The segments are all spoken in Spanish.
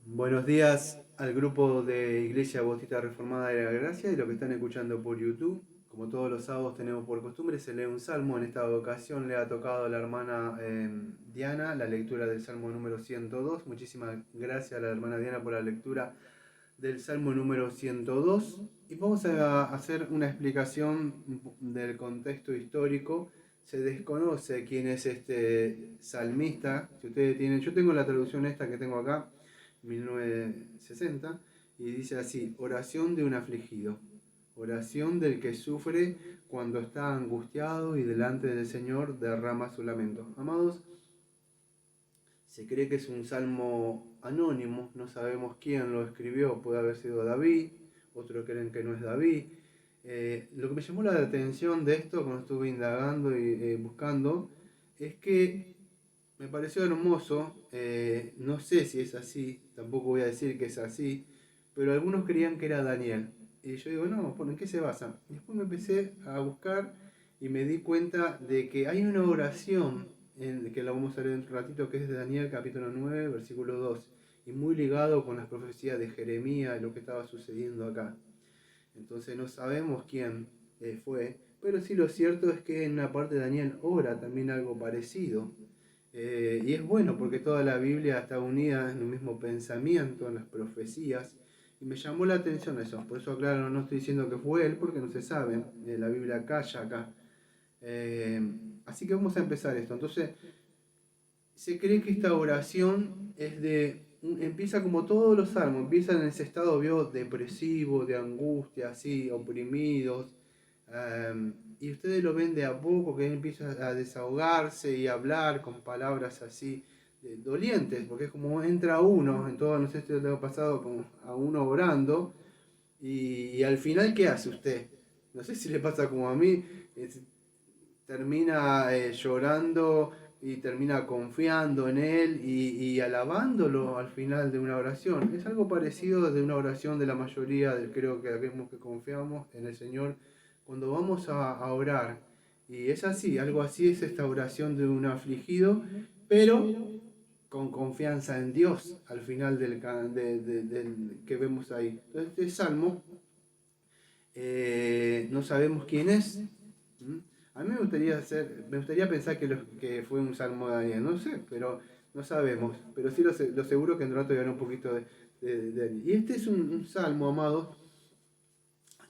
Buenos días al grupo de Iglesia Bautista Reformada de la Gracia y los que están escuchando por YouTube. Como todos los sábados tenemos por costumbre, se lee un salmo. En esta ocasión le ha tocado a la hermana Diana la lectura del salmo número 102. Muchísimas gracias a la hermana Diana por la lectura del salmo número 102. Y vamos a hacer una explicación del contexto histórico. Se desconoce quién es este salmista. Si ustedes tienen, yo tengo la traducción esta que tengo acá, 1960, y dice así: oración de un afligido, oración del que sufre cuando está angustiado y delante del Señor derrama su lamento. Amados, se cree que es un salmo anónimo, no sabemos quién lo escribió, puede haber sido David, otros creen que no es David. Lo que me llamó la atención de esto cuando estuve indagando y buscando es que me pareció hermoso, no sé si es así, tampoco voy a decir que es así, pero algunos creían que era Daniel. Y yo digo, no, ¿en qué se basa? Y después me empecé a buscar y me di cuenta de que hay una oración, que la vamos a leer en un ratito, que es de Daniel capítulo 9, versículo 2, y muy ligado con las profecías de Jeremías, lo que estaba sucediendo acá. Entonces no sabemos quién fue, pero sí lo cierto es que en una parte de Daniel ora también algo parecido. Y es bueno porque toda la Biblia está unida en un mismo pensamiento, en las profecías, y me llamó la atención eso. Por eso, claro, no estoy diciendo que fue él, porque no se sabe, la Biblia calla acá. Eh, Así que vamos a empezar esto. Entonces, se cree que esta oración es empieza como todos los salmos, empiezan en ese estado depresivo, de angustia, así, oprimidos, y ustedes lo ven de a poco, que él empieza a desahogarse y a hablar con palabras así, dolientes, porque es como entra uno, en todo, no sé si lo ha pasado, como a uno orando, y al final, ¿qué hace usted? No sé si le pasa como a mí, es- termina llorando y termina confiando en él y alabándolo al final de una oración. Es algo parecido de una oración de la mayoría, creo que aquellos que confiamos en el Señor, cuando vamos a orar. Y es así, algo así es esta oración de un afligido, pero con confianza en Dios al final del que vemos ahí. Entonces este salmo no sabemos quién es. ¿Mm? A mí me gustaría pensar que fue un salmo de Daniel, no sé, pero no sabemos. Pero sí lo seguro que en un rato voy a hablar un poquito de él. Y este es un salmo, amados,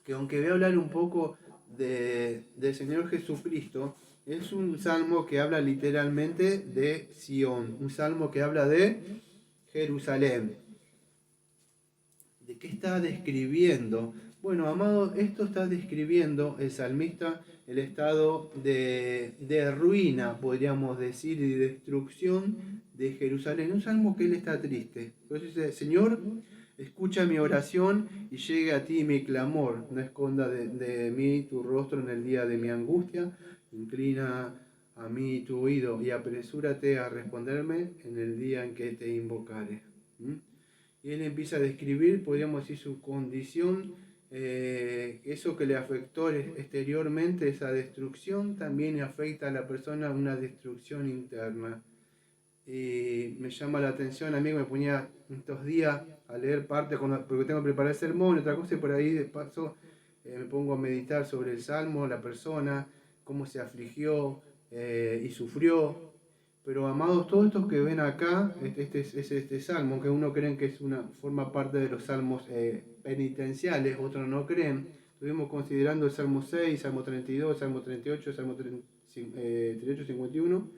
que aunque voy a hablar un poco del Señor Jesucristo, es un salmo que habla literalmente de Sión, un salmo que habla de Jerusalén. ¿De qué está describiendo? Bueno, amado, esto está describiendo el salmista el estado de ruina, podríamos decir, y de destrucción de Jerusalén. Un salmo que él está triste. Entonces dice: Señor, escucha mi oración y llegue a ti mi clamor. No esconda de mí tu rostro en el día de mi angustia. Inclina a mí tu oído y apresúrate a responderme en el día en que te invocare. ¿Mm? Y él empieza a describir, podríamos decir, su condición, eso que le afectó exteriormente, esa destrucción, también afecta a la persona una destrucción interna. Y me llama la atención, a mí me ponía estos días a leer parte, porque tengo que preparar el sermón, otra cosa, y por ahí de paso me pongo a meditar sobre el salmo, la persona, cómo se afligió y sufrió. Pero amados, todos estos que ven acá, este salmo, que uno creen que forma parte de los salmos penitenciales, otros no creen. Estuvimos considerando el Salmo 6, Salmo 32, Salmo 38, Salmo 38, 51.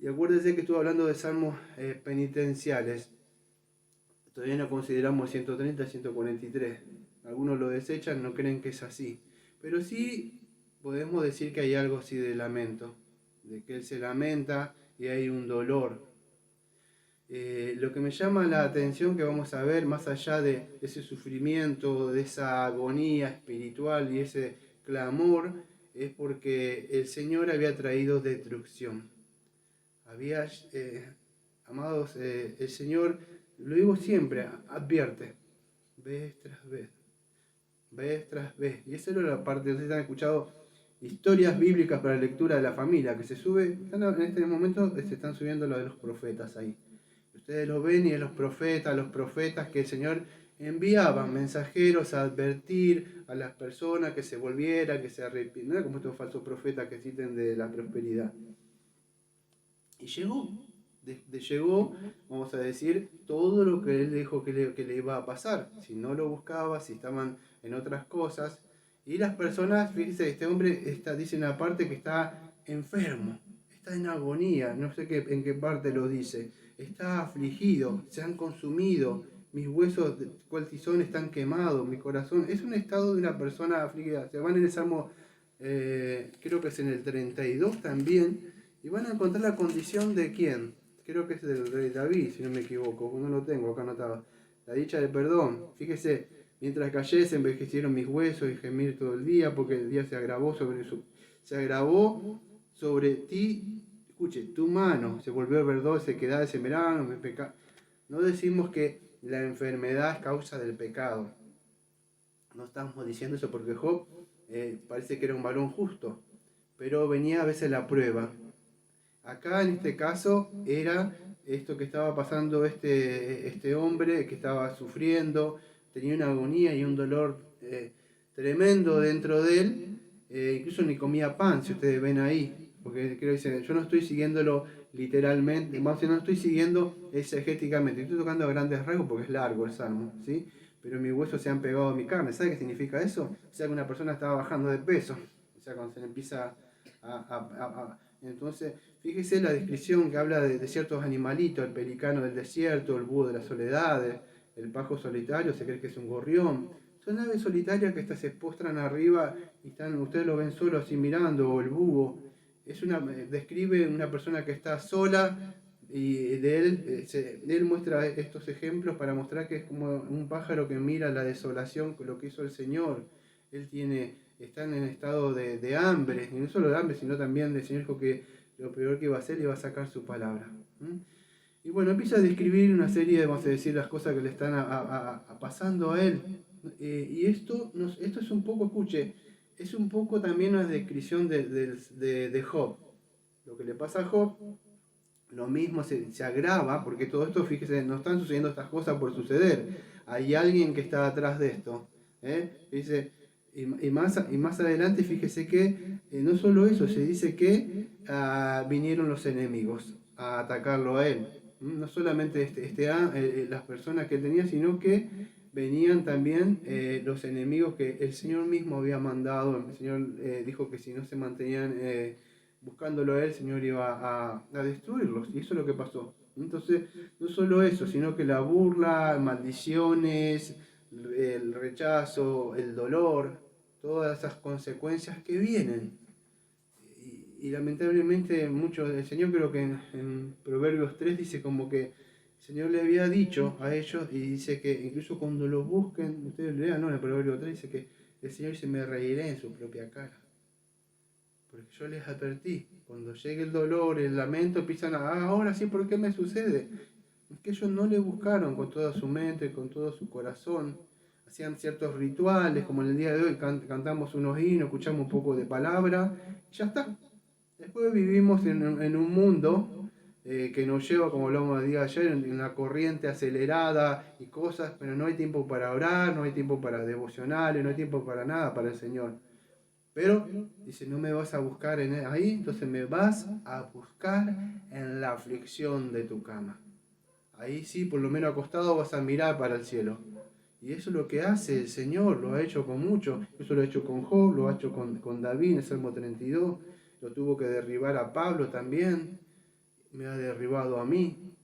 Y acuérdense que estuve hablando de salmos penitenciales. Todavía no consideramos 130, 143. Algunos lo desechan, no creen que es así. Pero sí podemos decir que hay algo así de lamento, de que él se lamenta y hay un dolor. Lo que me llama la atención que vamos a ver, más allá de ese sufrimiento, de esa agonía espiritual y ese clamor, es porque el Señor había traído destrucción. Había, amados, el Señor, lo digo siempre, advierte, vez tras vez, vez tras vez. Y esa era la parte, no sé si han escuchado historias bíblicas para lectura de la familia, que se sube, en este momento se están subiendo lo de los profetas ahí. Ustedes lo ven y es los profetas que el Señor enviaba mensajeros a advertir a las personas que se volvieran, que se arrepintieran. No era como estos falsos profetas que citen de la prosperidad. Y llegó, vamos a decir, todo lo que él dijo que le iba a pasar. Si no lo buscaba, si estaban en otras cosas. Y las personas, fíjense, este hombre dice una parte que está enfermo, está en agonía, no sé en qué parte lo dice. Está afligido, se han consumido, mis huesos, cual tizón, están quemados, mi corazón. Es un estado de una persona afligida. Se van en el Salmo, creo que es en el 32 también, y van a encontrar la condición de quién. Creo que es del rey David, si no me equivoco, no lo tengo acá anotado. La dicha del perdón. Fíjese, mientras callé se envejecieron mis huesos y gemir todo el día, porque el día se agravó sobre ti. Escuche, tu mano se volvió verdor, sequedad, semerano, No decimos que la enfermedad es causa del pecado. No estamos diciendo eso porque Job parece que era un varón justo, pero venía a veces la prueba. Acá en este caso era esto que estaba pasando este hombre que estaba sufriendo, tenía una agonía y un dolor tremendo dentro de él, incluso ni comía pan, si ustedes ven ahí, porque creo que dice, yo no estoy siguiéndolo literalmente, más no estoy siguiendo exegéticamente, estoy tocando a grandes rasgos porque es largo el salmo, ¿sí? Pero mis huesos se han pegado a mi carne. ¿Sabe qué significa eso? O sea que una persona estaba bajando de peso, o sea cuando se le empieza entonces, fíjese la descripción que habla de ciertos animalitos, el pelicano del desierto, el búho de la soledad, el pajo solitario, se cree que es un gorrión. Son aves solitarias que se postran arriba y ustedes lo ven solo así mirando, o el búho. Describe una persona que está sola y él muestra estos ejemplos para mostrar que es como un pájaro que mira la desolación, lo que hizo el Señor. Están en estado de hambre, y no solo de hambre, sino también el Señor dijo que lo peor que iba a hacer iba a sacar su palabra. Y bueno, empieza a describir una serie de, vamos a decir, las cosas que le están pasando a él. Y esto es un poco, escuche, es un poco también una descripción de Job. Lo que le pasa a Job, lo mismo se agrava, porque todo esto, fíjese, no están sucediendo estas cosas por suceder. Hay alguien que está atrás de esto. Dice, y más adelante, fíjese que no solo eso, se dice que vinieron los enemigos a atacarlo a él. No solamente las personas que él tenía, sino que venían también los enemigos que el Señor mismo había mandado. El Señor dijo que si no se mantenían buscándolo a él, el Señor iba a destruirlos. Y eso es lo que pasó. Entonces, no solo eso, sino que la burla, maldiciones, el rechazo, el dolor, todas esas consecuencias que vienen. Y lamentablemente el Señor creo que en Proverbios 3 dice como que el Señor le había dicho a ellos y dice que incluso cuando los busquen, ustedes lean, ¿no? En el Proverbio 3 dice que el Señor dice, me reiré en su propia cara. Porque yo les advertí, cuando llegue el dolor, el lamento, empiezan ahora sí, ¿por qué me sucede? Es que ellos no le buscaron con toda su mente, con todo su corazón. Hacían ciertos rituales, como en el día de hoy cantamos unos himnos, escuchamos un poco de palabra, y ya está. Después vivimos en un mundo que nos lleva, como hablamos el día de ayer, en una corriente acelerada y cosas, pero no hay tiempo para orar, no hay tiempo para devocionales, no hay tiempo para nada para el Señor. Pero dice, no me vas a buscar ahí, entonces me vas a buscar en la aflicción de tu cama. Ahí sí, por lo menos acostado vas a mirar para el cielo. Y eso es lo que hace el Señor, lo ha hecho con mucho. Eso lo ha hecho con Job, lo ha hecho con David en el Salmo 32. Lo tuvo que derribar a Pablo también. Me ha derribado a mí.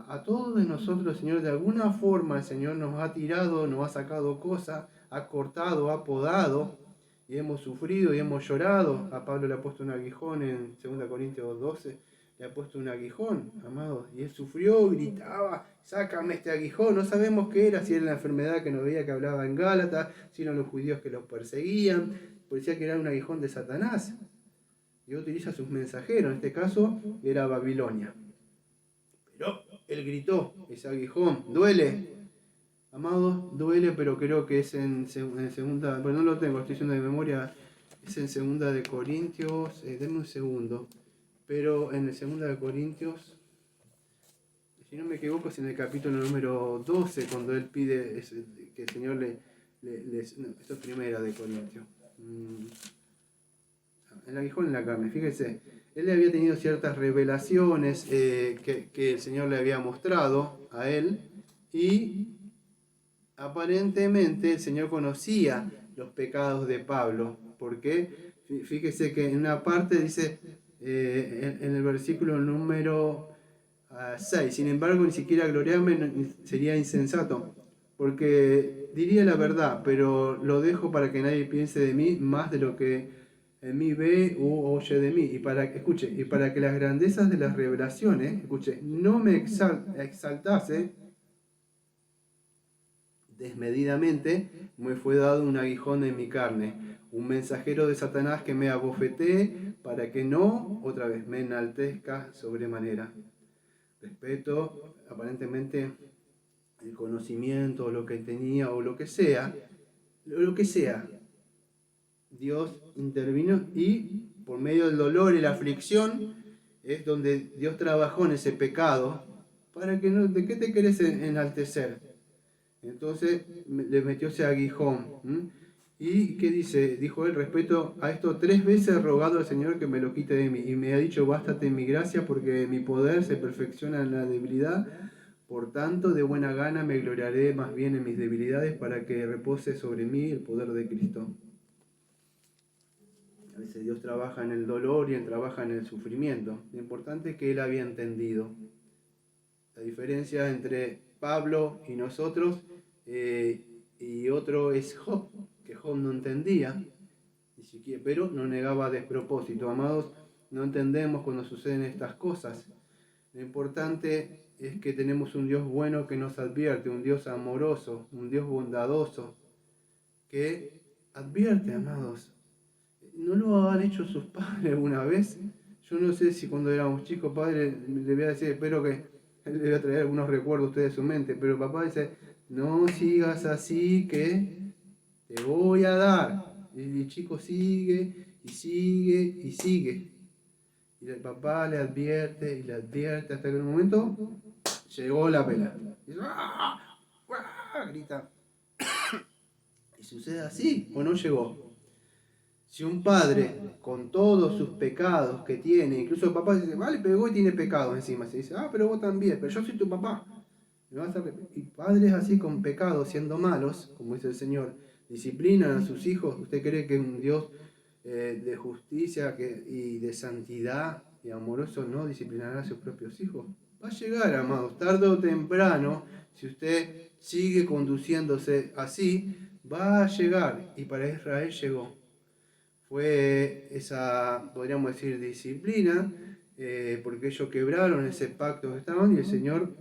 A todos de nosotros, Señor, de alguna forma el Señor nos ha tirado, nos ha sacado cosas, ha cortado, ha podado. Y hemos sufrido y hemos llorado. A Pablo le ha puesto un aguijón en 2 Corintios 12. Le ha puesto un aguijón, amados. Y él sufrió, gritaba, sácame este aguijón. No sabemos qué era, si era la enfermedad que no veía que hablaba en Gálatas, si eran los judíos que los perseguían. Parecía que era un aguijón de Satanás. Y utiliza sus mensajeros, en este caso era Babilonia. Pero él gritó, ese aguijón, duele. Amados, duele, pero creo que es en segunda, bueno, no lo tengo, estoy diciendo de memoria, es en 2 Corintios, denme un segundo, pero en el 2 Corintios, si no me equivoco, es en el capítulo número 12, cuando él pide que el Señor no, esto es primera de Corintios. El aguijón en la carne, fíjese, él le había tenido ciertas revelaciones que el Señor le había mostrado a él, y aparentemente el Señor conocía los pecados de Pablo, porque fíjese que en una parte dice, en el versículo número 6, sin embargo ni siquiera gloriarme sería insensato, porque diría la verdad, pero lo dejo para que nadie piense de mí más de lo que en mí ve u oye de mí, y para que las grandezas de las revelaciones, no me exaltase desmedidamente, me fue dado un aguijón en mi carne, un mensajero de Satanás que me abofetee para que no, otra vez, me enaltezca sobremanera. Respeto, aparentemente, el conocimiento, o lo que tenía, o lo que sea, Dios intervino, y por medio del dolor y la aflicción es donde Dios trabajó en ese pecado para que no, ¿de qué te querés enaltecer? Entonces le metió ese aguijón. ¿Y qué dice? Dijo él: respeto a esto, 3 veces he rogado al Señor que me lo quite de mí, y me ha dicho: bástate en mi gracia, porque mi poder se perfecciona en la debilidad. Por tanto, de buena gana me gloriaré más bien en mis debilidades, para que repose sobre mí el poder de Cristo. A veces Dios trabaja en el dolor y Él trabaja en el sufrimiento. Lo importante es que Él había entendido la diferencia entre Pablo y nosotros, y otro es Job, que Job no entendía, ni siquiera, pero no negaba despropósito. Amados, no entendemos cuando suceden estas cosas. Lo importante es que tenemos un Dios bueno que nos advierte, un Dios amoroso, un Dios bondadoso, que advierte, amados. ¿No lo han hecho sus padres alguna vez? Yo no sé si cuando éramos chicos, padre, le voy a decir, espero que él le voy a traer algunos recuerdos a ustedes de su mente, pero papá dice: no sigas así, que te voy a dar. Y el chico sigue, y sigue, y sigue. Y el papá le advierte, y le advierte, hasta que en un momento llegó la pela. Y dice: ¡ah! ¡ah! Grita. Y sucede así, o no llegó. Si un padre, con todos sus pecados que tiene, incluso el papá dice: vale, pegó y tiene pecados encima, se dice: pero vos también, pero yo soy tu papá. Y padres así con pecados, siendo malos, como dice el Señor, disciplinan a sus hijos. ¿Usted cree que un Dios de justicia y de santidad y amoroso no disciplinará a sus propios hijos? Va a llegar, amados, tarde o temprano, si usted sigue conduciéndose así, va a llegar, y para Israel llegó. Fue esa, podríamos decir, disciplina, porque ellos quebraron ese pacto que estaban, y el Señor,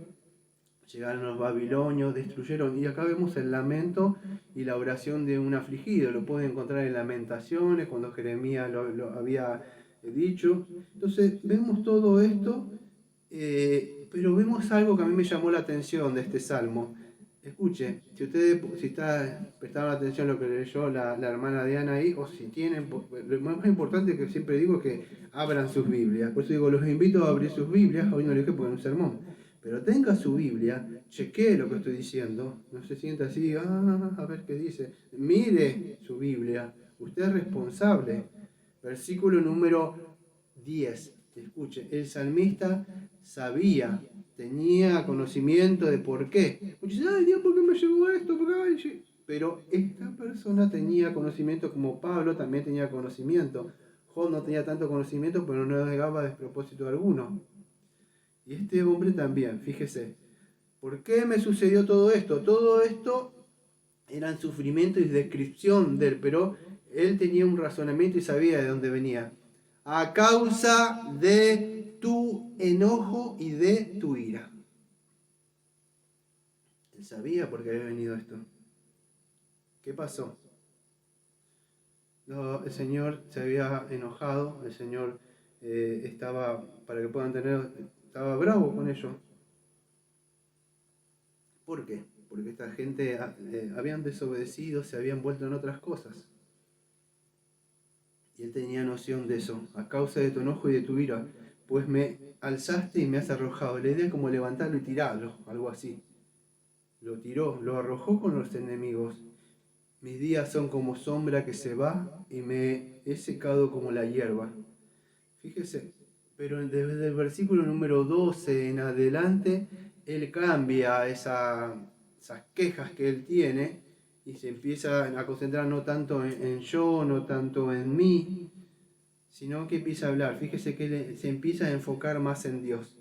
llegaron los babilonios, destruyeron. Y acá vemos el lamento y la oración de un afligido. Lo pueden encontrar en Lamentaciones, cuando Jeremías lo había dicho. Entonces vemos todo esto, pero vemos algo que a mí me llamó la atención de este salmo. Escuche, si está prestando atención a lo que leyó la hermana Diana ahí, o si tienen, lo más importante que siempre digo es que abran sus Biblias. Por eso digo, los invito a abrir sus Biblias. Hoy no lo dije porque es un sermón, pero tenga su Biblia, chequee lo que estoy diciendo, no se sienta así: a ver qué dice. Mire su Biblia, usted es responsable. Versículo número 10. Escuche, el salmista sabía, tenía conocimiento de por qué. Muchos dicen: ay Dios, ¿por qué me llegó esto? Pero esta persona tenía conocimiento, como Pablo también tenía conocimiento. Job no tenía tanto conocimiento, pero no negaba despropósito alguno. Y este hombre también, fíjese, ¿por qué me sucedió todo esto? Todo esto eran sufrimiento y descripción de él, pero él tenía un razonamiento y sabía de dónde venía. A causa de tu enojo y de tu ira. Él sabía por qué había venido esto. ¿Qué pasó? No, el Señor se había enojado, el Señor estaba, para que puedan tener, estaba bravo con ellos. ¿Por qué? Porque esta gente habían desobedecido, se habían vuelto en otras cosas. Y él tenía noción de eso. A causa de tu enojo y de tu ira. pues me alzaste y me has arrojado. La idea es como levantarlo y tirarlo, algo así. Lo tiró, lo arrojó con los enemigos. Mis días son como sombra que se va y me he secado como la hierba. Fíjese, pero desde el versículo número 12 en adelante, él cambia esas quejas que él tiene y se empieza a concentrar no tanto en yo, no tanto en mí, sino que empieza a hablar. Fíjese que él se empieza a enfocar más en Dios.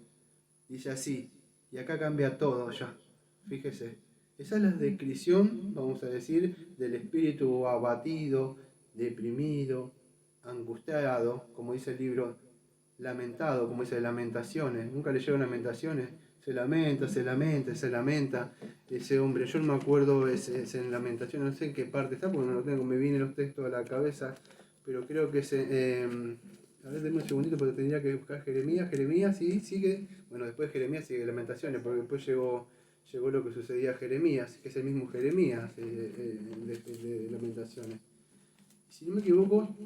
Dice así, y acá cambia todo ya. Fíjese, esa es la descripción, vamos a decir, del espíritu abatido, deprimido, angustiado, como dice el libro, lamentado, como dice Lamentaciones. ¿Nunca leyeron Lamentaciones? Se lamenta, se lamenta, se lamenta ese hombre. Yo no me acuerdo, es en Lamentaciones, no sé en qué parte está, porque no lo tengo, me vienen los textos a la cabeza, pero creo que es... a ver, denme un segundito porque tendría que buscar Jeremías. Jeremías, sí, sigue. Bueno, después de Jeremías sigue Lamentaciones, porque después llegó lo que sucedía a Jeremías, que es el mismo Jeremías de Lamentaciones. Si no me equivoco,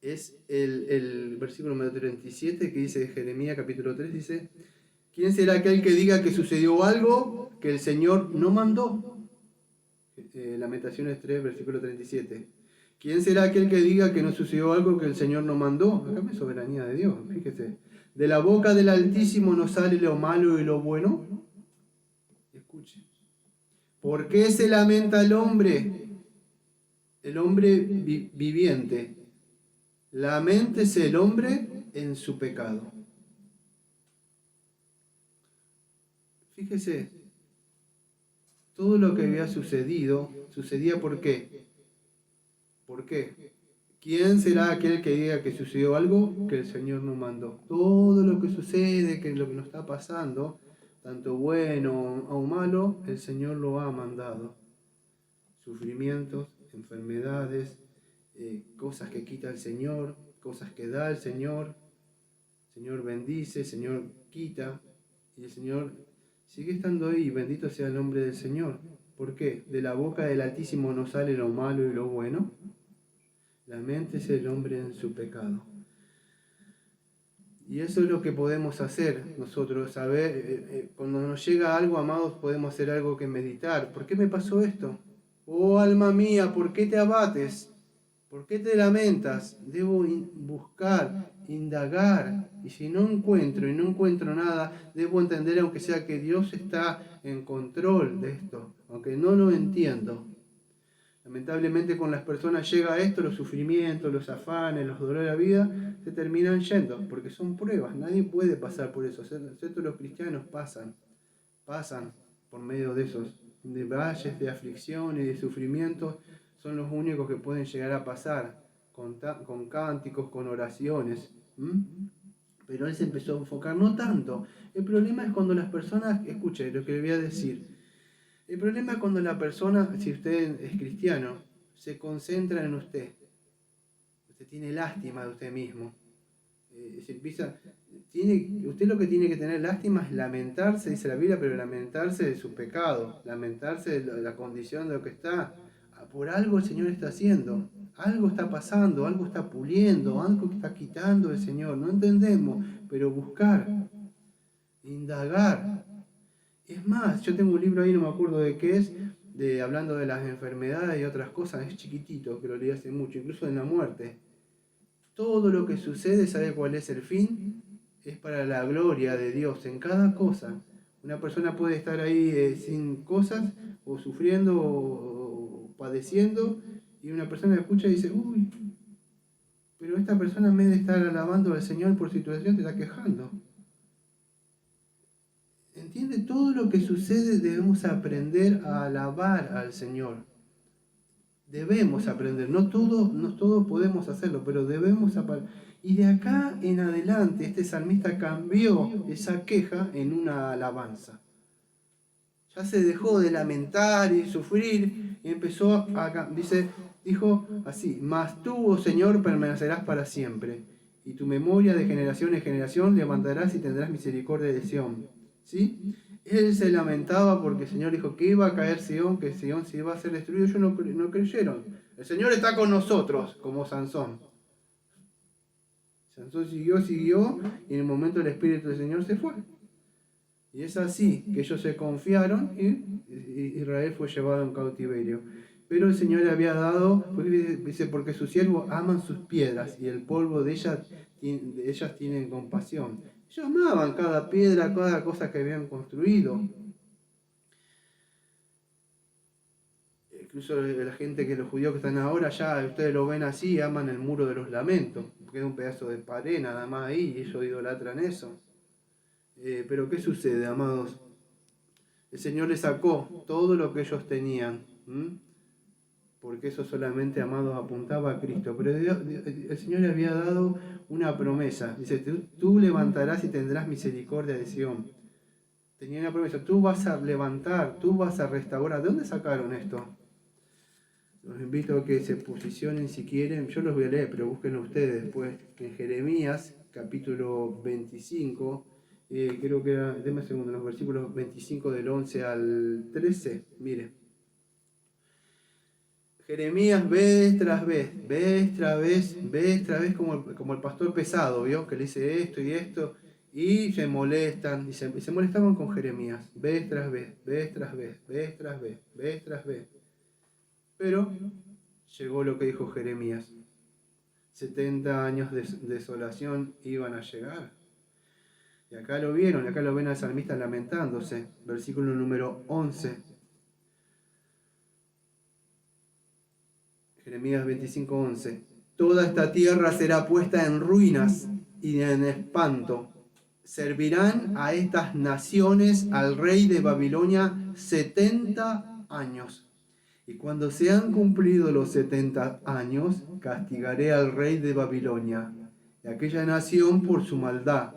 es el versículo número 37 que dice de Jeremías capítulo 3, dice: ¿quién será aquel que diga que sucedió algo que el Señor no mandó? Lamentaciones 3, versículo 37. ¿Quién será aquel que diga que no sucedió algo que el Señor no mandó? Acá es soberanía de Dios, fíjese. De la boca del Altísimo no sale lo malo y lo bueno. Escuche. ¿Por qué se lamenta el hombre? El hombre viviente. Laméntese el hombre en su pecado. Fíjese, todo lo que había sucedido, sucedía ¿por qué? ¿Por qué? ¿Quién será aquel que diga que sucedió algo que el Señor no mandó? Todo lo que sucede, que lo que nos está pasando, tanto bueno o malo, el Señor lo ha mandado. Sufrimientos, enfermedades, cosas que quita el Señor, cosas que da el Señor. El Señor bendice, el Señor quita, y el Señor sigue estando ahí. Bendito sea el nombre del Señor. ¿Por qué? De la boca del Altísimo no sale lo malo y lo bueno. Laméntese el hombre en su pecado. Y eso es lo que podemos hacer nosotros, saber, cuando nos llega algo, amados, podemos hacer algo que meditar. ¿Por qué me pasó esto? Oh alma mía, ¿por qué te abates? ¿Por qué te lamentas? Debo buscar, indagar, y si no encuentro nada, debo entender, aunque sea que Dios está en control de esto, aunque no lo entiendo. Lamentablemente con las personas llega esto, los sufrimientos, los afanes, los dolores de la vida, se terminan yendo, porque son pruebas, nadie puede pasar por eso, excepto los cristianos pasan por medio de esos, de valles, de aflicción y de sufrimientos, son los únicos que pueden llegar a pasar, con cánticos, con oraciones. Pero él se empezó a enfocar, no tanto, el problema es cuando las personas, escuche lo que le voy a decir, el problema es cuando la persona, si usted es cristiano, se concentra en usted. Usted tiene lástima de usted mismo. Usted lo que tiene que tener lástima es lamentarse, dice la Biblia, pero lamentarse de su pecado, lamentarse de la condición de lo que está. Por algo el Señor está haciendo, algo está pasando, algo está puliendo, algo está quitando el Señor. No entendemos, pero buscar, indagar. Es más, yo tengo un libro ahí, no me acuerdo de qué es, hablando de las enfermedades y otras cosas, es chiquitito, que lo leí hace mucho, incluso en la muerte. Todo lo que sucede, ¿sabe cuál es el fin? Es para la gloria de Dios, en cada cosa. Una persona puede estar ahí sin cosas, o sufriendo, o padeciendo, y una persona escucha y dice, uy, pero esta persona en vez de estar alabando al Señor por situación, te está quejando. ¿Entiende? Todo lo que sucede debemos aprender a alabar al Señor. Debemos aprender. No todos podemos hacerlo, pero debemos aprender. Y de acá en adelante este salmista cambió esa queja en una alabanza. Ya se dejó de lamentar y sufrir y empezó dijo así: mas tú, oh Señor, permanecerás para siempre, y tu memoria de generación en generación levantarás y tendrás misericordia de Sión. ¿Sí? Él se lamentaba porque el Señor dijo que iba a caer Sión, que Sión se iba a ser destruido. Ellos no creyeron. El Señor está con nosotros, como Sansón. Sansón siguió, y en el momento el Espíritu del Señor se fue. Y es así que ellos se confiaron y Israel fue llevado en cautiverio. Pero el Señor le había dado, dice, porque sus siervos aman sus piedras y el polvo de ellas tienen compasión. Ellos amaban cada piedra, cada cosa que habían construido. Incluso la gente que los judíos que están ahora, ya ustedes lo ven así, aman el muro de los lamentos, porque es un pedazo de pared nada más ahí y ellos idolatran eso. Pero ¿qué sucede, amados? El Señor les sacó todo lo que ellos tenían, porque eso solamente, amados, apuntaba a Cristo. Pero el Señor le había dado una promesa. Dice, tú levantarás y tendrás misericordia de Sión. Tenía una promesa, tú vas a levantar, tú vas a restaurar. ¿De dónde sacaron esto? Los invito a que se posicionen si quieren. Yo los voy a leer, pero búsquenlo ustedes después. En Jeremías, capítulo 25, creo que era, denme un segundo, los versículos 25 del 11 al 13. Mire. Jeremías vez tras vez, como el pastor pesado, ¿vio? Que le dice esto y esto, y se molestan, y se molestaban con Jeremías, vez tras vez. Pero llegó lo que dijo Jeremías. 70 años de desolación iban a llegar. Y acá lo vieron, acá lo ven al salmista lamentándose. Versículo número 11. Jeremías 25:11. Toda esta tierra será puesta en ruinas y en espanto. Servirán a estas naciones al rey de Babilonia 70 años. Y cuando se han cumplido los 70 años, castigaré al rey de Babilonia y aquella nación por su maldad,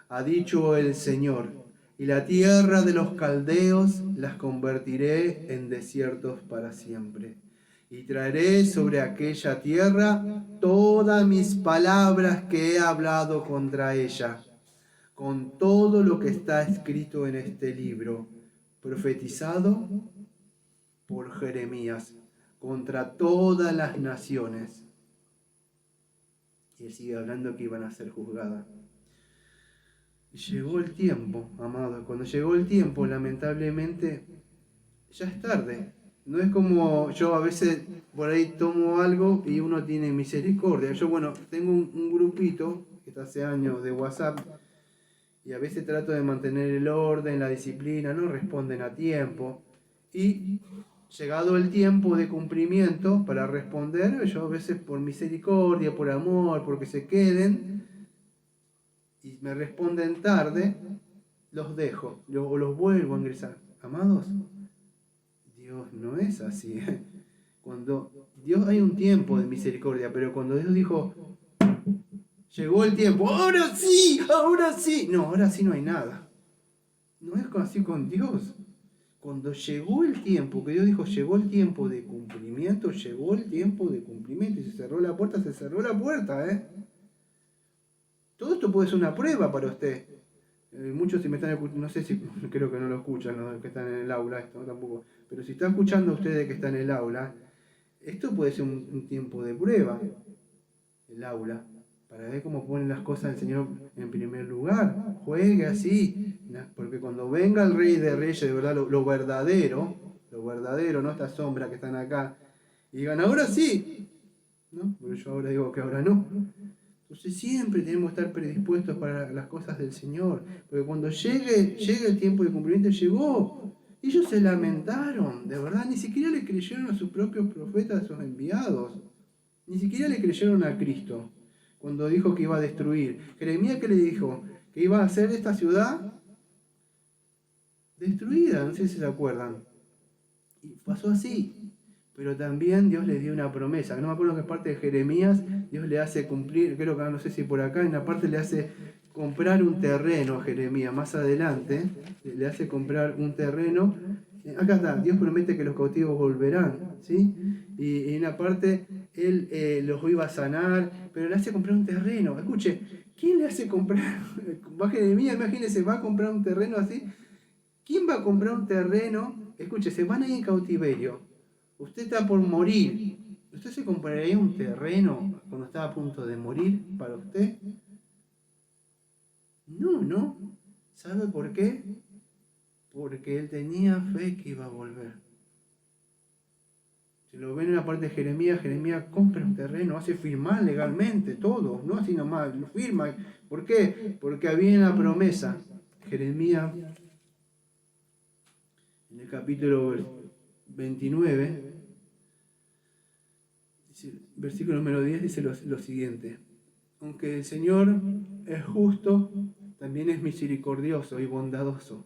ha dicho el Señor. Y la tierra de los caldeos las convertiré en desiertos para siempre. Y traeré sobre aquella tierra todas mis palabras que he hablado contra ella, con todo lo que está escrito en este libro, profetizado por Jeremías, contra todas las naciones. Y él sigue hablando que iban a ser juzgadas. Y llegó el tiempo, amados. Cuando llegó el tiempo, lamentablemente, ya es tarde. No es como yo a veces por ahí tomo algo y uno tiene misericordia. Yo, tengo un grupito que está hace años de WhatsApp y a veces trato de mantener el orden, la disciplina, no responden a tiempo. Y llegado el tiempo de cumplimiento para responder, yo a veces por misericordia, por amor, porque se queden y me responden tarde, los dejo o los vuelvo a ingresar. Amados, Dios no es así. Cuando Dios hay un tiempo de misericordia, pero cuando Dios dijo, llegó el tiempo, ahora sí, no, ahora sí no hay nada. No es así con Dios. Cuando llegó el tiempo, que Dios dijo, llegó el tiempo de cumplimiento, llegó el tiempo de cumplimiento. Y se cerró la puerta, Todo esto puede ser una prueba para usted. Muchos si me están escuchando, no sé si, creo que no lo escuchan los que están en el aula, esto tampoco. Pero si está escuchando ustedes que están en el aula, esto puede ser un tiempo de prueba, el aula, para ver cómo ponen las cosas el Señor en primer lugar. Juegue así, porque cuando venga el Rey de Reyes, de verdad, lo verdadero, no esta sombra que están acá, y digan, ahora sí, ¿no? Porque yo ahora digo que ahora no. Entonces siempre tenemos que estar predispuestos para las cosas del Señor, porque cuando llegue el tiempo de cumplimiento, llegó. Ellos se lamentaron, de verdad, ni siquiera le creyeron a sus propios profetas, a sus enviados, ni siquiera le creyeron a Cristo cuando dijo que iba a destruir. Jeremías, ¿qué le dijo? Que iba a hacer esta ciudad destruida, no sé si se acuerdan. Y pasó así. Pero también Dios le dio una promesa. No me acuerdo en qué parte de Jeremías Dios le hace cumplir, creo que no sé si por acá, en la parte le hace comprar un terreno a Jeremías. Más adelante le hace comprar un terreno. Acá está, Dios promete que los cautivos volverán, ¿sí? Y en una parte Él los iba a sanar, pero le hace comprar un terreno. Escuche, ¿quién le hace comprar? Va Jeremías, imagínense, va a comprar un terreno así. ¿Quién va a comprar un terreno? Escuche, se van a ir en cautiverio. Usted está por morir. ¿Usted se compraría un terreno cuando está a punto de morir para usted? No. ¿Sabe por qué? Porque él tenía fe que iba a volver. Si lo ven en la parte de Jeremías, Jeremías compra un terreno, hace firmar legalmente todo, no así nomás, lo firma. ¿Por qué? Porque había una promesa. Jeremías, en el capítulo 29, versículo número 10, dice lo siguiente. Aunque el Señor es justo, también es misericordioso y bondadoso.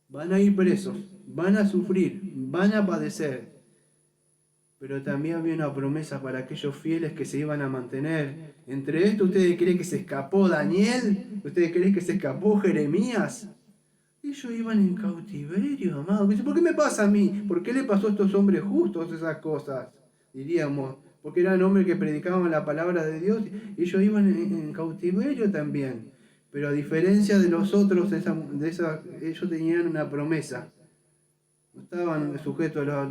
Van a ir presos, van a sufrir, van a padecer. Pero también había una promesa para aquellos fieles que se iban a mantener. Entre esto, ¿ustedes creen que se escapó Daniel? ¿Ustedes creen que se escapó Jeremías? Ellos iban en cautiverio, amado. ¿Por qué me pasa a mí? ¿Por qué le pasó a estos hombres justos esas cosas? Diríamos, porque eran hombres que predicaban la palabra de Dios y ellos iban en cautiverio también. Pero a diferencia de los otros, ellos tenían una promesa. No estaban sujetos a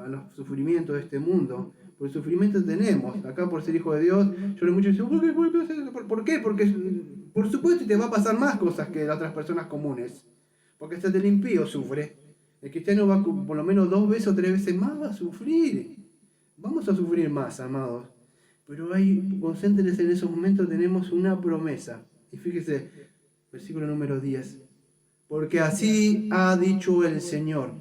los sufrimientos de este mundo. Por el sufrimiento tenemos. Acá por ser hijo de Dios, yo le mucho digo, ¿por qué? Porque por supuesto te va a pasar más cosas que las otras personas comunes. Porque hasta el impío sufre. El cristiano va por lo menos 2 veces o 3 veces más va a sufrir. Vamos a sufrir más, amados. Pero ahí, concéntrense en esos momentos, tenemos una promesa. Y fíjese, versículo número 10. Porque así ha dicho el Señor,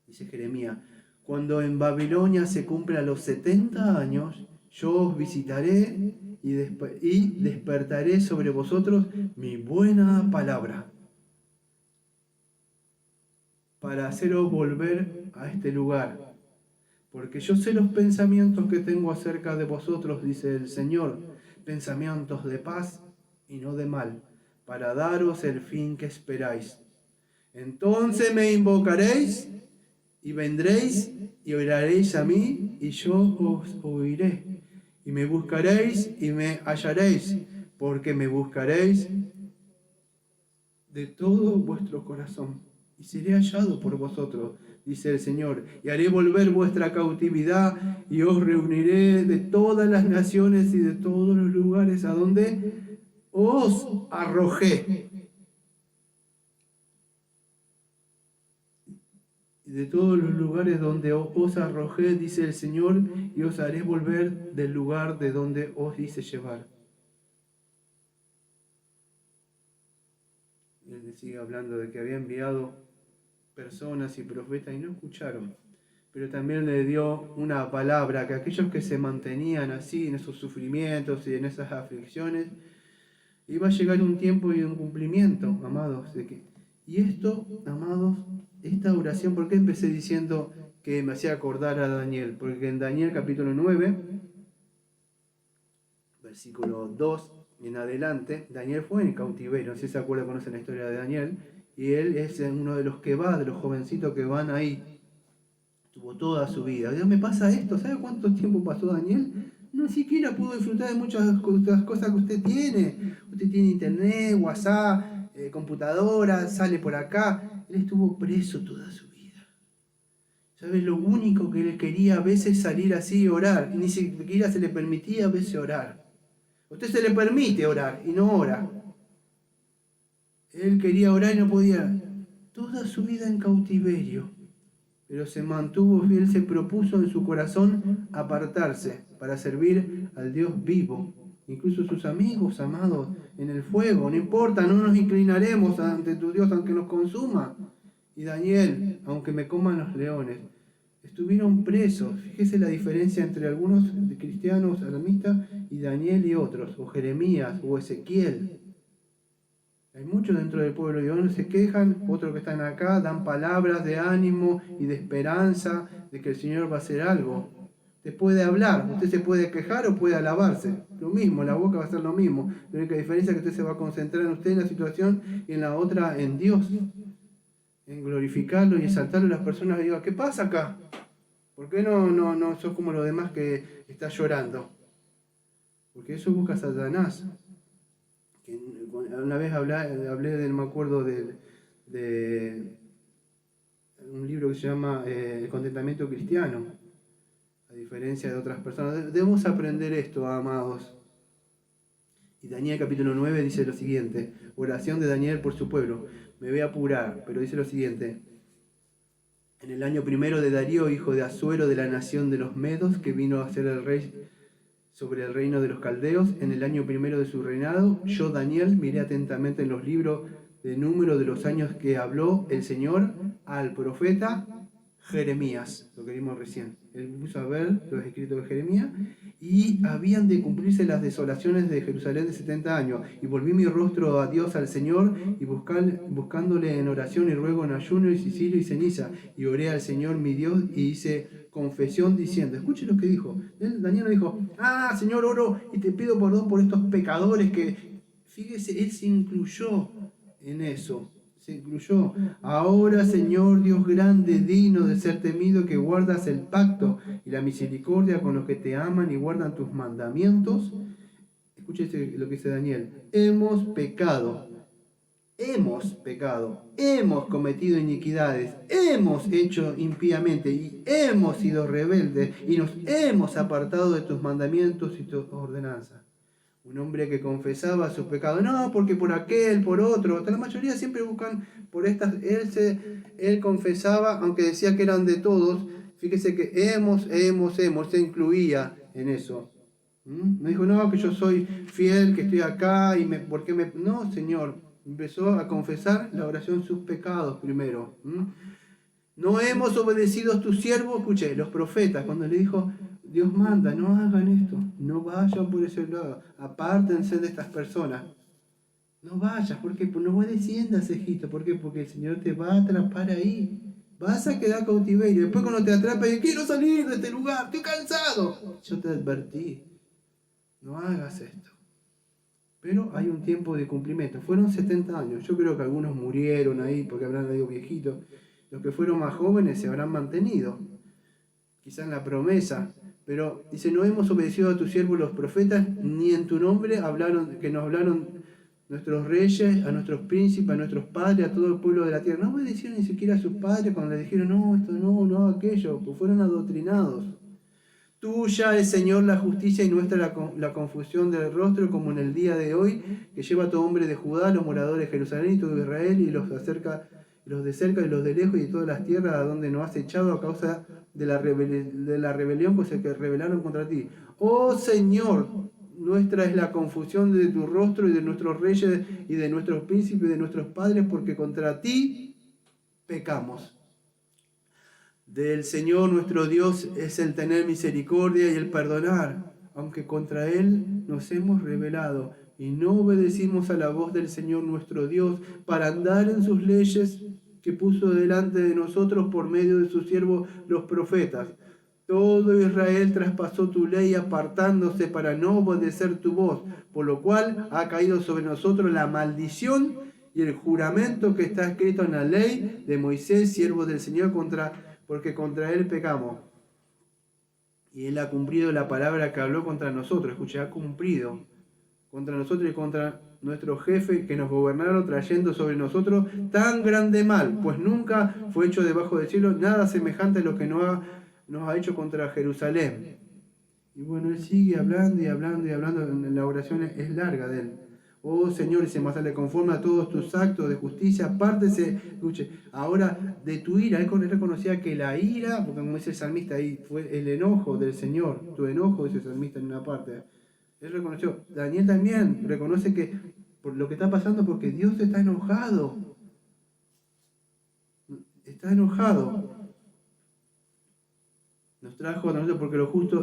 dice Jeremías, cuando en Babilonia se cumplan los 70 años, yo os visitaré y despertaré sobre vosotros mi buena palabra, para haceros volver a este lugar. Porque yo sé los pensamientos que tengo acerca de vosotros, dice el Señor, pensamientos de paz y no de mal, para daros el fin que esperáis. Entonces me invocaréis y vendréis y oraréis a mí y yo os oiré. Y me buscaréis y me hallaréis, porque me buscaréis de todo vuestro corazón. Y seré hallado por vosotros, dice el Señor. Y haré volver vuestra cautividad y os reuniré de todas las naciones y de todos los lugares a donde os arrojé. De todos los lugares donde os arrojé, dice el Señor, y os haré volver del lugar de donde os hice llevar. Él sigue hablando de que había enviado personas y profetas y no escucharon. Pero también le dio una palabra que aquellos que se mantenían así en esos sufrimientos y en esas aflicciones, iba a llegar un tiempo y un cumplimiento, amados. Y esto, amados, esta oración, ¿por qué empecé diciendo que me hacía acordar a Daniel? Porque en Daniel capítulo 9, versículo 2 en adelante, Daniel fue en cautiverio, no sé si se acuerdan, conocen la historia de Daniel, y él es uno de los que va, de los jovencitos que van ahí, tuvo toda su vida. Dios, me pasa esto, ¿sabe cuánto tiempo pasó Daniel? No siquiera pudo disfrutar de muchas cosas que usted tiene. Usted tiene internet, WhatsApp, computadora, sale por acá. Él estuvo preso toda su vida. ¿Sabe? Lo único que él quería a veces salir así y orar. Y ni siquiera se le permitía a veces orar. A usted se le permite orar y no ora. Él quería orar y no podía. Toda su vida en cautiverio. Pero se mantuvo fiel, se propuso en su corazón apartarse para servir al Dios vivo. Incluso sus amigos, amados, en el fuego, no importa, no nos inclinaremos ante tu Dios aunque nos consuma. Y Daniel, aunque me coman los leones, estuvieron presos. Fíjese la diferencia entre algunos cristianos alamistas y Daniel y otros, o Jeremías, o Ezequiel. Hay muchos dentro del pueblo de Dios que se quejan, otros que están acá dan palabras de ánimo y de esperanza de que el Señor va a hacer algo. Usted puede hablar, usted se puede quejar o puede alabarse. Lo mismo, la boca va a ser lo mismo. La única diferencia es que usted se va a concentrar en usted en la situación y en la otra en Dios. En glorificarlo y exaltarlo a las personas que digan, ¿qué pasa acá? ¿Por qué no sos como los demás que está llorando? Porque eso busca Satanás. Una vez hablé me acuerdo de un libro que se llama El contentamiento cristiano, a diferencia de otras personas. Debemos aprender esto, amados. Y Daniel capítulo 9 dice lo siguiente, oración de Daniel por su pueblo. Me voy a apurar, pero dice lo siguiente. En el año primero de Darío, hijo de Asuero, de la nación de los Medos, que vino a ser el rey sobre el reino de los caldeos, en el año primero de su reinado, yo, Daniel, miré atentamente en los libros de número de los años que habló el Señor al profeta Jeremías, lo que vimos recién. Él puso a ver los escritos de Jeremías y habían de cumplirse las desolaciones de Jerusalén de 70 años. Y volví mi rostro a Dios, al Señor, y buscándole en oración y ruego en ayuno y silencio y ceniza. Y oré al Señor mi Dios y hice confesión diciendo, escuche lo que dijo. Daniel no dijo, Señor, oro y te pido perdón por estos pecadores que, fíjese, él se incluyó en eso. Se incluyó. Ahora, Señor Dios grande, digno de ser temido, que guardas el pacto y la misericordia con los que te aman y guardan tus mandamientos. Escúchese lo que dice Daniel. Hemos pecado, hemos cometido iniquidades, hemos hecho impíamente y hemos sido rebeldes y nos hemos apartado de tus mandamientos y tus ordenanzas. Un hombre que confesaba sus pecados, no, porque por aquel, por otro, la mayoría siempre buscan por estas, él confesaba, aunque decía que eran de todos, fíjese que se incluía en eso. No dijo, no, que yo soy fiel, que estoy acá, y no, Señor, empezó a confesar la oración sus pecados primero. No hemos obedecido a tus siervos, escuché, los profetas, cuando le dijo, Dios manda, no hagan esto, no vayan por ese lado, apártense de estas personas. No vayas, ¿por qué? Pues no desciendas, Egipto, ¿por qué? Porque el Señor te va a atrapar ahí. Vas a quedar cautiverio. Después cuando te atrape, quiero salir de este lugar, estoy cansado. Yo te advertí, no hagas esto. Pero hay un tiempo de cumplimiento. Fueron 70 años. Yo creo que algunos murieron ahí porque habrán sido viejitos. Los que fueron más jóvenes se habrán mantenido, quizás en la promesa, pero dice, no hemos obedecido a tus siervos los profetas, ni en tu nombre nos hablaron nuestros reyes, a nuestros príncipes, a nuestros padres, a todo el pueblo de la tierra. No obedecieron ni siquiera a sus padres cuando le dijeron, no, esto no, aquello, pues fueron adoctrinados. Tuya es, Señor, la justicia y nuestra la confusión del rostro, como en el día de hoy, que lleva a todo hombre de Judá, los moradores de Jerusalén y todo Israel, y los de cerca y los de lejos y de todas las tierras a donde nos has echado a causa de la rebelión pues el que rebelaron contra ti. Oh Señor, nuestra es la confusión de tu rostro y de nuestros reyes y de nuestros príncipes y de nuestros padres, porque contra ti pecamos. Del Señor nuestro Dios es el tener misericordia y el perdonar, aunque contra Él nos hemos rebelado y no obedecimos a la voz del Señor nuestro Dios para andar en sus leyes que puso delante de nosotros por medio de sus siervos los profetas. Todo Israel traspasó tu ley apartándose para no obedecer tu voz, por lo cual ha caído sobre nosotros la maldición y el juramento que está escrito en la ley de Moisés, siervo del Señor, porque contra él pecamos. Y él ha cumplido la palabra que habló contra nosotros. Escucha, ha cumplido contra nosotros y contra nuestros jefes que nos gobernaron, trayendo sobre nosotros tan grande mal, pues nunca fue hecho debajo del cielo nada semejante a lo que nos ha hecho contra Jerusalén. Y bueno, él sigue hablando y hablando y hablando. La oración es larga de él. Oh Señor, y se más le conforme a todos tus actos de justicia, apártese, escuche, ahora de tu ira. Él reconocía que la ira, porque como dice el salmista ahí, fue el enojo del Señor, tu enojo, dice el salmista en una parte. Él reconoció, Daniel también reconoce que por lo que está pasando, porque Dios está enojado. Está enojado. Nos trajo a nosotros porque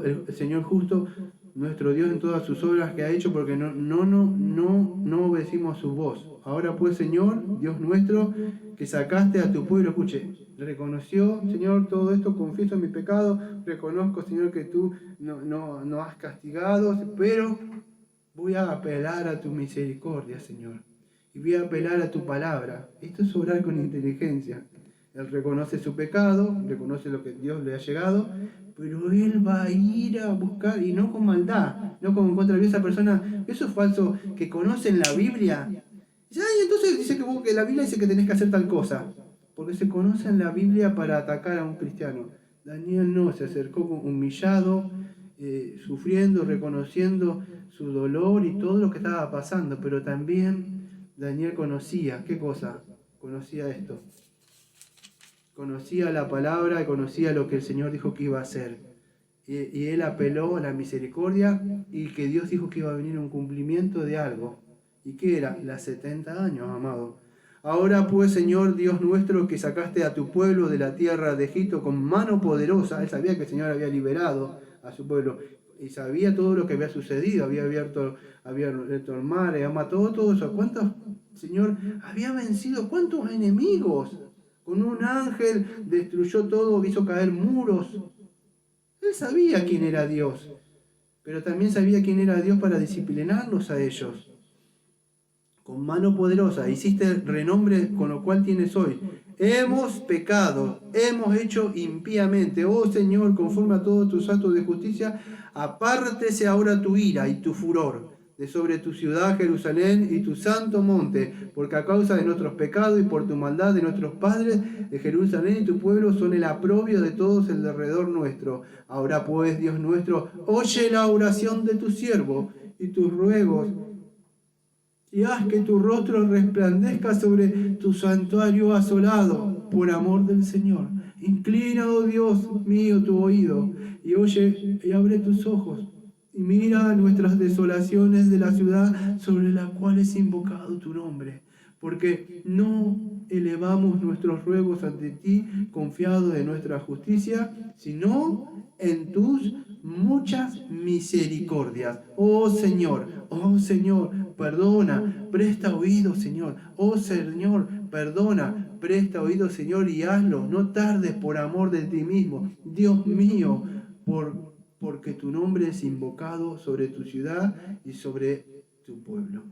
el Señor justo, nuestro Dios en todas sus obras que ha hecho, porque no obedecimos a su voz. Ahora pues, Señor, Dios nuestro, que sacaste a tu pueblo, escuche, reconoció, Señor, todo esto, confieso mi pecado, reconozco, Señor, que tú no has castigado, pero voy a apelar a tu misericordia, Señor, y voy a apelar a tu palabra. Esto es orar con inteligencia. Él reconoce su pecado, reconoce lo que Dios le ha llegado, pero él va a ir a buscar, y no con maldad, no como en contra de esa persona, esos falsos que conocen la Biblia. Dice, ay, entonces dice que la Biblia dice que tenés que hacer tal cosa, porque se conocen la Biblia para atacar a un cristiano. Daniel no, se acercó humillado, sufriendo, reconociendo su dolor y todo lo que estaba pasando, pero también Daniel conocía, ¿qué cosa? Conocía esto. Conocía la palabra y conocía lo que el Señor dijo que iba a hacer. Y él apeló a la misericordia y que Dios dijo que iba a venir un cumplimiento de algo. ¿Y qué era? Las 70 años, amado. Ahora pues, Señor Dios nuestro, que sacaste a tu pueblo de la tierra de Egipto con mano poderosa. Él sabía que el Señor había liberado a su pueblo y sabía todo lo que había sucedido. Había abierto el mar, había matado todo eso. ¿Cuántos, Señor, había vencido? ¿Cuántos enemigos? Con un ángel destruyó todo, hizo caer muros. Él sabía quién era Dios, pero también sabía quién era Dios para disciplinarlos a ellos. Con mano poderosa hiciste renombre con lo cual tienes hoy. Hemos pecado, hemos hecho impíamente. Oh Señor, conforme a todos tus actos de justicia, apártese ahora tu ira y tu furor de sobre tu ciudad Jerusalén y tu santo monte, porque a causa de nuestros pecados y por tu maldad de nuestros padres de Jerusalén y tu pueblo son el aprobio de todos el derredor nuestro. Ahora pues, Dios nuestro, oye la oración de tu siervo y tus ruegos, y haz que tu rostro resplandezca sobre tu santuario asolado, por amor del Señor. Inclina, oh Dios mío, tu oído, y oye, y abre tus ojos, y mira nuestras desolaciones de la ciudad sobre la cual es invocado tu nombre, porque no elevamos nuestros ruegos ante ti, confiados de nuestra justicia, sino en tus muchas misericordias. Oh Señor, perdona, presta oído, Señor. Oh Señor, perdona, presta oído, Señor, y hazlo. No tardes por amor de ti mismo. Dios mío, porque tu nombre es invocado sobre tu ciudad y sobre tu pueblo.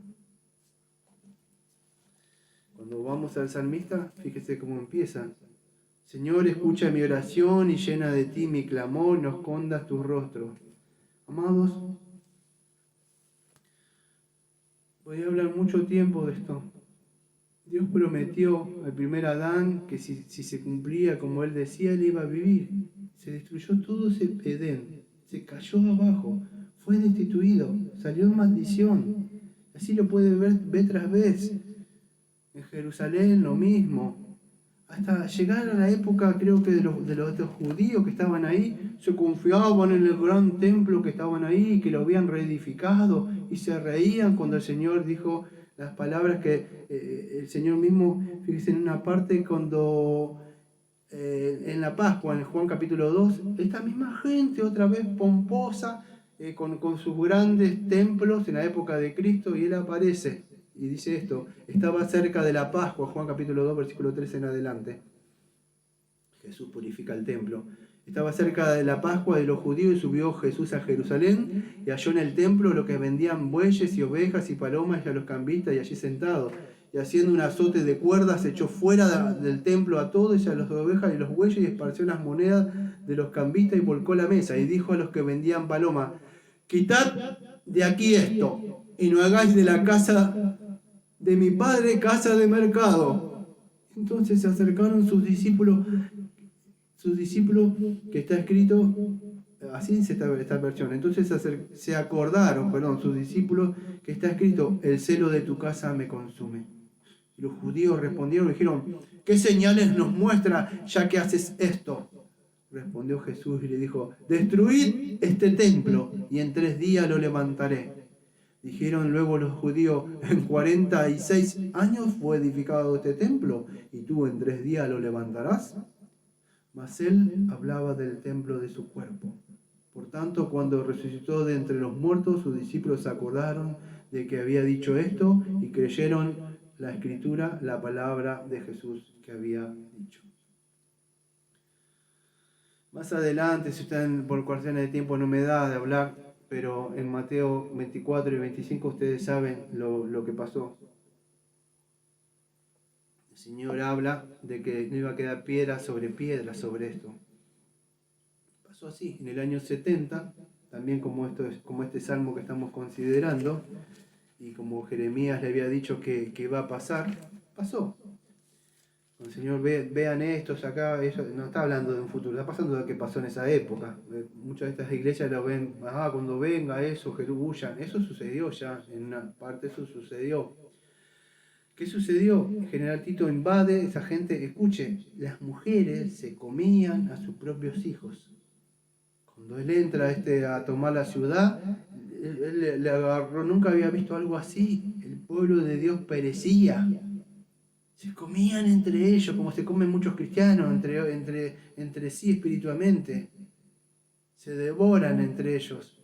Cuando vamos al salmista, fíjese cómo empieza. Señor, escucha mi oración y llena de ti mi clamor, no escondas tu rostro. Amados, voy a hablar mucho tiempo de esto. Dios prometió al primer Adán que si se cumplía como él decía, él iba a vivir. Se destruyó todo ese Edén, se cayó abajo, fue destituido, salió en maldición. Así lo puede ver vez tras vez. En Jerusalén lo mismo. Hasta llegar a la época, creo que de los judíos que estaban ahí, se confiaban en el gran templo que estaban ahí, que lo habían reedificado, y se reían cuando el Señor dijo las palabras que el Señor mismo, fíjense en una parte cuando en la Pascua, en Juan capítulo 2, esta misma gente otra vez pomposa, con sus grandes templos en la época de Cristo, y Él aparece. Y dice esto, estaba cerca de la Pascua, Juan capítulo 2, versículo 13 en adelante. Jesús purifica el templo. Estaba cerca de la Pascua de los judíos y subió Jesús a Jerusalén y halló en el templo lo que vendían bueyes y ovejas y palomas y a los cambistas y allí sentados. Y haciendo un azote de cuerdas echó fuera del templo a todos y a las ovejas y los bueyes y esparció las monedas de los cambistas y volcó la mesa y dijo a los que vendían palomas, quitad de aquí esto y no hagáis de la casa de mi padre casa de mercado. Entonces se acercaron sus discípulos, que está escrito, así dice esta versión, entonces se acordaron, sus discípulos, que está escrito, el celo de tu casa me consume. Y los judíos respondieron y dijeron, ¿qué señales nos muestra ya que haces esto? Respondió Jesús y le dijo, destruid este templo y en 3 días lo levantaré. Dijeron luego los judíos, en 46 años fue edificado este templo, y tú en 3 días lo levantarás. Mas él hablaba del templo de su cuerpo. Por tanto, cuando resucitó de entre los muertos, sus discípulos se acordaron de que había dicho esto y creyeron la escritura, la palabra de Jesús que había dicho. Más adelante, si están por cuestiones de tiempo no me da de hablar, pero en Mateo 24 y 25 ustedes saben lo que pasó. El Señor habla de que no iba a quedar piedra sobre esto. Pasó así, en el año 70, también como este salmo que estamos considerando, y como Jeremías le había dicho que iba a pasar, pasó. El Señor, vean estos acá, eso no está hablando de un futuro, está pasando de lo que pasó en esa época. Muchas de estas iglesias lo ven, cuando venga eso, huyan. Eso sucedió ya, en una parte eso sucedió. ¿Qué sucedió? El general Tito invade, esa gente, escuche, las mujeres se comían a sus propios hijos. Cuando él entra a tomar la ciudad, él le agarró, nunca había visto algo así. El pueblo de Dios perecía. Se comían entre ellos, como se comen muchos cristianos, entre sí espiritualmente. Se devoran entre ellos.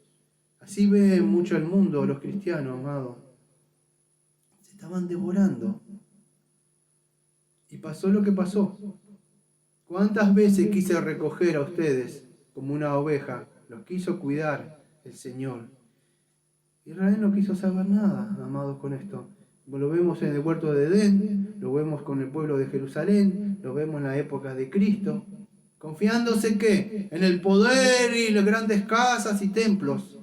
Así ve mucho el mundo, los cristianos, amados. Se estaban devorando. Y pasó lo que pasó. ¿Cuántas veces quise recoger a ustedes como una oveja? Los quiso cuidar el Señor. Israel no quiso saber nada, amados, con esto. Lo vemos en el huerto de Edén, lo vemos con el pueblo de Jerusalén, lo vemos en la época de Cristo, confiándose ¿qué? En el poder y las grandes casas y templos.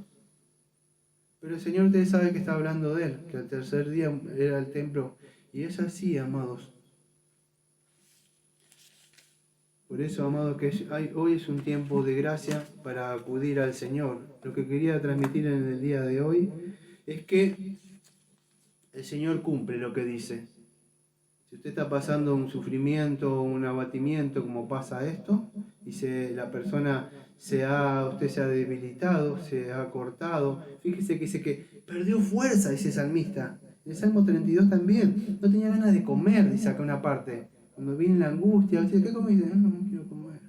Pero el Señor, ustedes saben que está hablando de Él, que el tercer día era el templo. Y es así, amados. Por eso, amados, que hoy es un tiempo de gracia para acudir al Señor. Lo que quería transmitir en el día de hoy es que el Señor cumple lo que dice. Si usted está pasando un sufrimiento, un abatimiento, como pasa esto, y usted se ha debilitado, se ha cortado, fíjese que dice que perdió fuerza ese salmista. El Salmo 32 también, no tenía ganas de comer, dice acá una parte. Cuando viene la angustia, dice, ¿qué comiste? No quiero comer.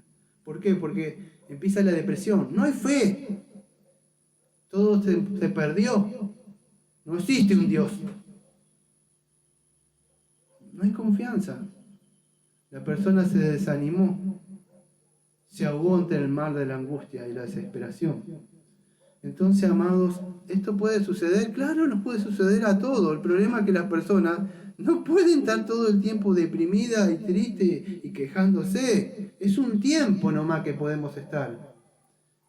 ¿Por qué? Porque empieza la depresión. No hay fe. Todo se perdió. No existe un Dios. No hay confianza. La persona se desanimó, se ahogó ante el mar de la angustia y la desesperación. Entonces, amados, ¿esto puede suceder? Claro, nos puede suceder a todos. El problema es que las personas no pueden estar todo el tiempo deprimidas y tristes y quejándose. Es un tiempo nomás que podemos estar.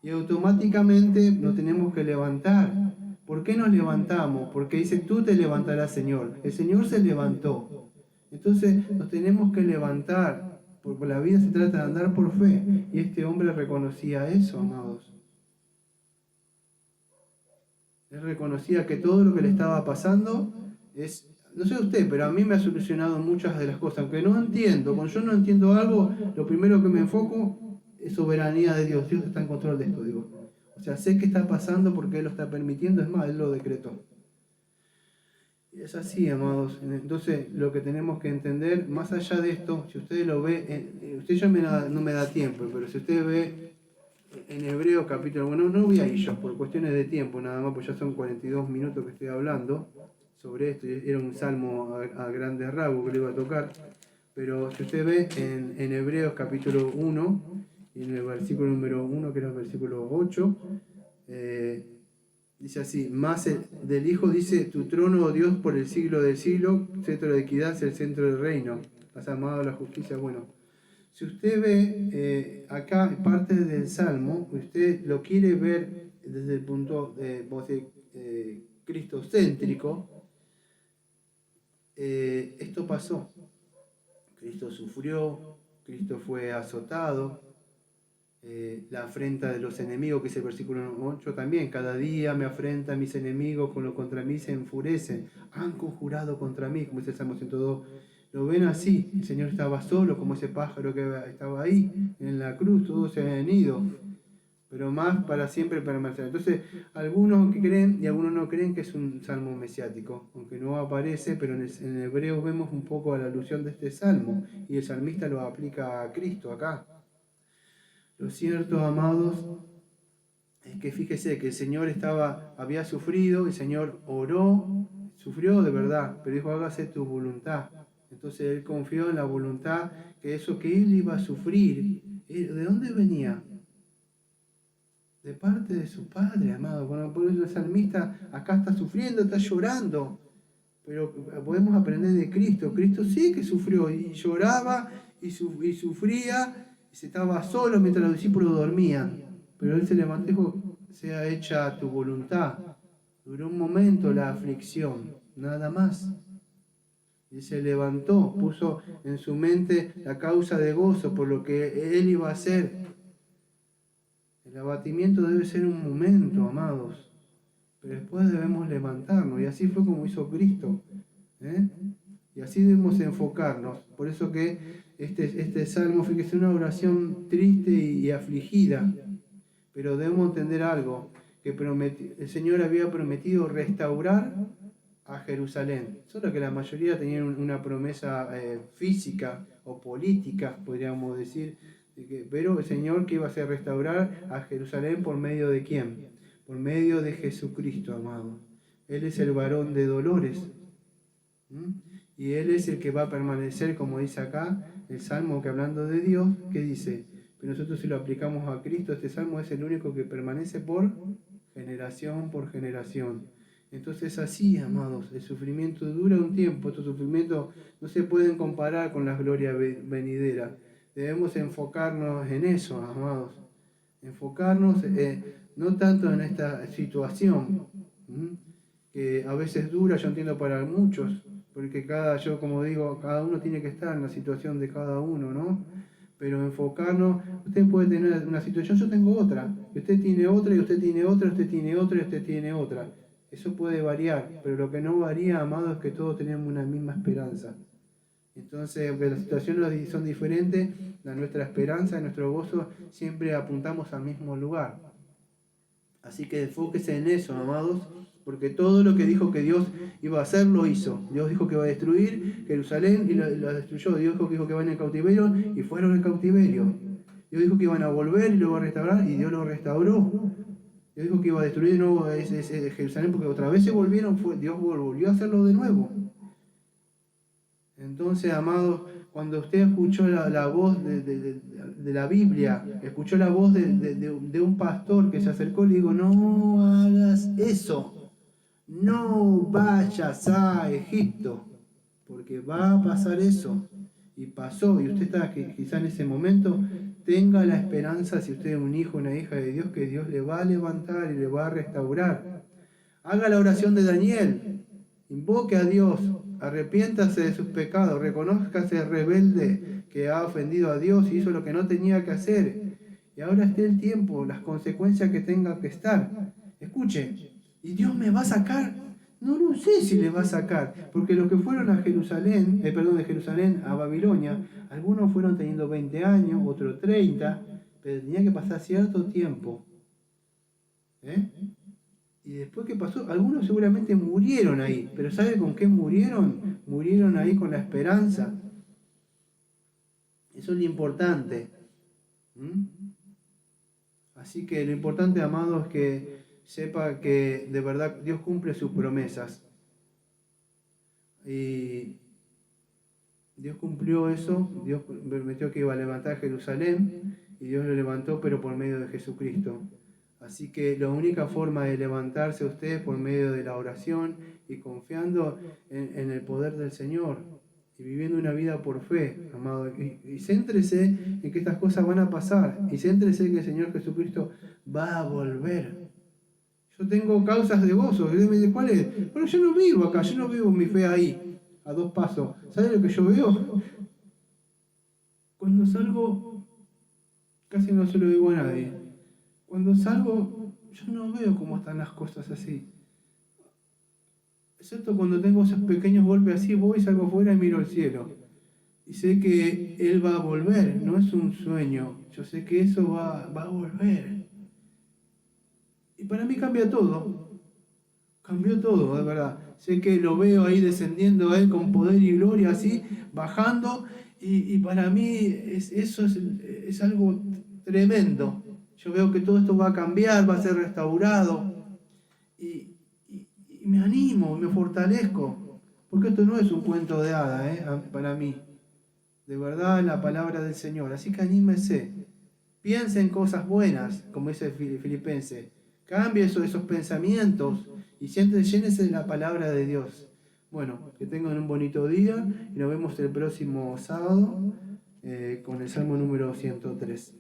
Y automáticamente nos tenemos que levantar. ¿Por qué nos levantamos? Porque dice, tú te levantarás, Señor. El Señor se levantó. Entonces nos tenemos que levantar, porque la vida se trata de andar por fe. Y este hombre reconocía eso, amados. Él reconocía que todo lo que le estaba pasando es, no sé usted, pero a mí me ha solucionado muchas de las cosas. Aunque no entiendo, cuando yo no entiendo algo, lo primero que me enfoco es soberanía de Dios. Dios está en control de esto, digo. O sea, sé qué está pasando porque Él lo está permitiendo, es más, Él lo decretó. Y es así, amados. Entonces, lo que tenemos que entender, más allá de esto, si usted lo ve, usted ya no me da tiempo, pero si usted ve en Hebreos capítulo, bueno, no voy a ir yo por cuestiones de tiempo nada más, pues ya son 42 minutos que estoy hablando sobre esto, y era un salmo a grandes rasgos que le iba a tocar, pero si usted ve en Hebreos capítulo 1, y en el versículo número 1, que era el versículo 8, dice así, más del Hijo dice, tu trono, oh Dios, por el siglo del siglo, cetro de equidad es el centro del reino, has amado la justicia, bueno. Si usted ve acá parte del Salmo, usted lo quiere ver desde el punto cristocéntrico, esto pasó. Cristo sufrió, Cristo fue azotado, la afrenta de los enemigos, que es el versículo 8 también, cada día me afrentan mis enemigos, con lo contra mí se enfurecen, han conjurado contra mí, como dice el Salmo 102. Lo ven así, el Señor estaba solo, como ese pájaro que estaba ahí, en la cruz, todos se habían ido, pero más para siempre permanecer. Entonces, algunos que creen y algunos no creen que es un salmo mesiático, aunque no aparece, pero en hebreo vemos un poco la alusión de este salmo, y el salmista lo aplica a Cristo acá. Lo cierto, amados, es que fíjese que el Señor había sufrido, el Señor oró, sufrió de verdad, pero dijo, hágase tu voluntad. Entonces él confió en la voluntad, que eso que él iba a sufrir, ¿de dónde venía? De parte de su Padre, amado. Cuando por eso el salmista acá está sufriendo, está llorando, pero podemos aprender de Cristo. Cristo sí que sufrió y lloraba y sufría, y se estaba solo mientras los discípulos dormían. Pero él se levantó y dijo, sea hecha tu voluntad. Duró un momento la aflicción, nada más. Y se levantó, puso en su mente la causa de gozo por lo que él iba a hacer. El abatimiento debe ser un momento, amados, pero después debemos levantarnos, y así fue como hizo Cristo. Y así debemos enfocarnos. Por eso que este salmo, fíjese, es una oración triste y afligida, pero debemos entender algo, que el Señor había prometido restaurar a Jerusalén. Solo que la mayoría tenían una promesa física o política, podríamos decir, pero el Señor que iba a hacer restaurar a Jerusalén por medio de ¿quién? Por medio de Jesucristo, amado. Él es el varón de dolores. Y Él es el que va a permanecer, como dice acá, el Salmo que hablando de Dios, que dice, pero nosotros si lo aplicamos a Cristo, este Salmo es el único que permanece por generación. Entonces así, amados, el sufrimiento dura un tiempo, estos sufrimientos no se pueden comparar con las glorias venideras. Debemos enfocarnos en eso, amados. Enfocarnos no tanto en esta situación, que a veces dura, yo entiendo para muchos, porque yo como digo, cada uno tiene que estar en la situación de cada uno, ¿no? Pero enfocarnos, usted puede tener una situación, yo tengo otra, y usted tiene otra, y usted tiene otra, usted tiene otra, y usted tiene otra. Eso puede variar, pero lo que no varía, amado, es que todos tenemos una misma esperanza. Entonces, aunque las situaciones son diferentes, nuestra esperanza y nuestro gozo siempre apuntamos al mismo lugar. Así que enfóquese en eso, amados, porque todo lo que dijo que Dios iba a hacer, lo hizo. Dios dijo que iba a destruir Jerusalén y lo destruyó. Dios dijo que iban en cautiverio y fueron en cautiverio. Dios dijo que iban a volver y lo iba a restaurar y Dios lo restauró. Dios dijo que iba a destruir de nuevo Jerusalén porque otra vez se volvieron, Dios volvió a hacerlo de nuevo. Entonces, amados, cuando usted escuchó la voz de la Biblia, escuchó la voz de un pastor que se acercó, le digo, no hagas eso, no vayas a Egipto, porque va a pasar eso. Y pasó, y usted está quizá en ese momento, tenga la esperanza, si usted es un hijo o una hija de Dios, que Dios le va a levantar y le va a restaurar. Haga la oración de Daniel, invoque a Dios, arrepiéntase de sus pecados, reconózcase rebelde que ha ofendido a Dios y hizo lo que no tenía que hacer. Y ahora esté el tiempo, las consecuencias que tenga que estar. Escuche, ¿y Dios me va a sacar? No sé si le va a sacar, porque los que fueron a Jerusalén, de Jerusalén a Babilonia, algunos fueron teniendo 20 años, otros 30, pero tenía que pasar cierto tiempo. Y después que pasó, algunos seguramente murieron ahí, pero ¿sabe con qué murieron? Murieron ahí con la esperanza. Eso es lo importante. Así que lo importante, amado, es que sepa que de verdad Dios cumple sus promesas. Y Dios cumplió eso, Dios prometió que iba a levantar Jerusalén, y Dios lo levantó, pero por medio de Jesucristo. Así que la única forma de levantarse usted es por medio de la oración y confiando en el poder del Señor y viviendo una vida por fe, amado. Y céntrese en que estas cosas van a pasar y céntrese en que el Señor Jesucristo va a volver. Yo tengo causas de gozo. ¿Cuál es? Bueno, yo no vivo acá, yo no vivo mi fe ahí, a 2 pasos. ¿Sabe lo que yo veo? Cuando salgo, casi no se lo digo a nadie. Cuando salgo, yo no veo cómo están las cosas así. Excepto cuando tengo esos pequeños golpes así, voy, salgo afuera y miro el cielo. Y sé que Él va a volver, no es un sueño. Yo sé que eso va a volver. Y para mí cambia todo. Cambió todo, de verdad. Sé que lo veo ahí descendiendo a Él con poder y gloria, así, bajando. Y para mí eso es algo tremendo. Yo veo que todo esto va a cambiar, va a ser restaurado. Y me animo, me fortalezco. Porque esto no es un cuento de hadas, para mí. De verdad, la palabra del Señor. Así que anímese. Piense en cosas buenas, como dice Filipenses. Cambie esos pensamientos y llénese de la palabra de Dios. Bueno, que tengan un bonito día y nos vemos el próximo sábado con el Salmo número 103.